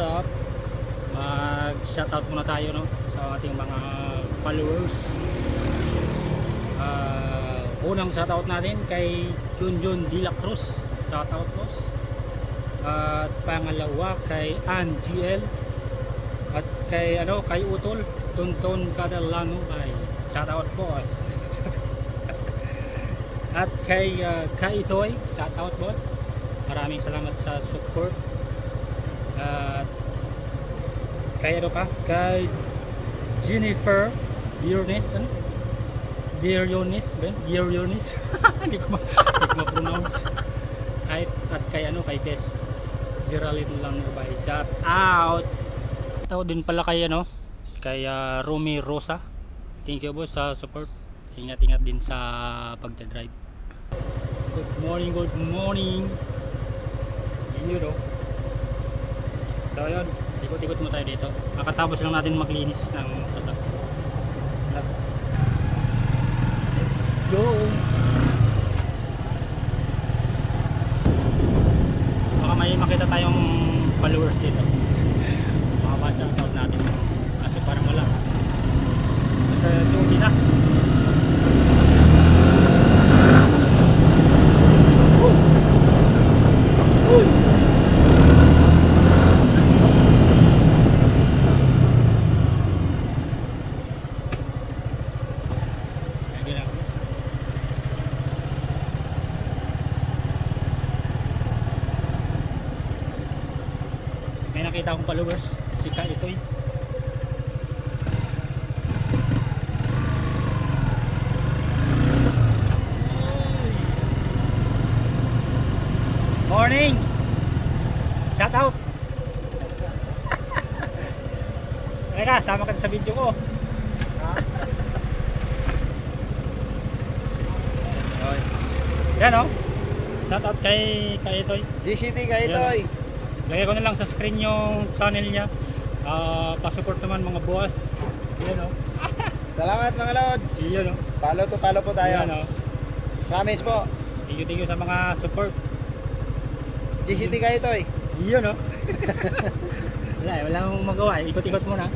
up? Mag shoutout muna tayo, no, sa ating mga followers. Unang shoutout natin kay Junjun De La Cruz, shoutout boss. At pangalawa kay Angel, at kay kay Utol Tonton Cadalano, ay shoutout boss. At kay Itoy, shoutout boss. Maraming salamat sa support. At kay kay Jennifer Biernes, Biernes hindi ko ma-pronounce. At kay kay Bes Geraldine lang ba, shout out. Tao din pala kay kay Romy Rosa. Thank you boss sa support. Ingat-ingat din sa pagdadrive. Good morning. So yun, ikot-ikot mo tayo dito. Kakatapos lang natin maglinis ng sasakyan. Let's go. Baka may makita tayong followers dito. Makapasa ang tawag natin. Kasi parang wala. Kasi duty na. May nakita akong followers, si Ka Itoy. Morning! Shout out! Teka, sama ka sa video ko. Yan shout out kay Itoy. GCT Ka Itoy. Lagay ko na lang sa screen yung channel niya. Pasupport naman mga boss. Yan Salamat mga lods. Yan Follow po tayo. Yan Promise po. Thank you sa mga support. GCT Ka Itoy. Yan wala akong magawa. Ikot-ikot muna.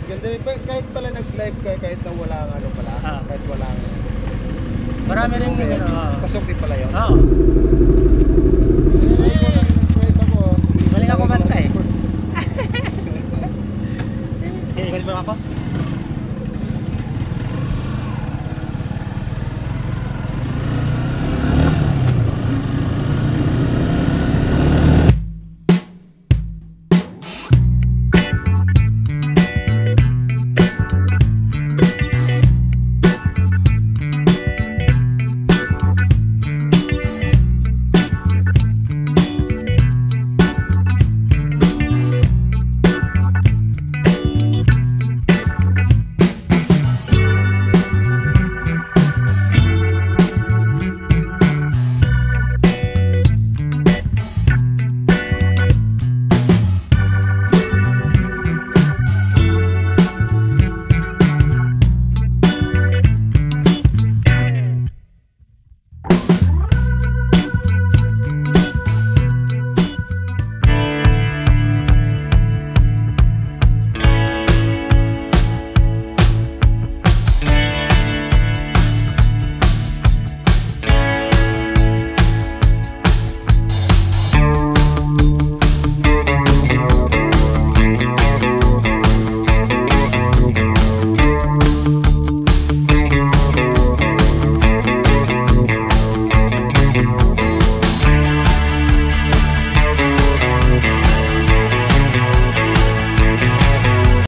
Ganda rin pa, kahit pala nag-live ka, kahit na wala pala. Kahit wala marami rin pasok din pala yun. Oo. Galing ako bantay. Ikot mo ako.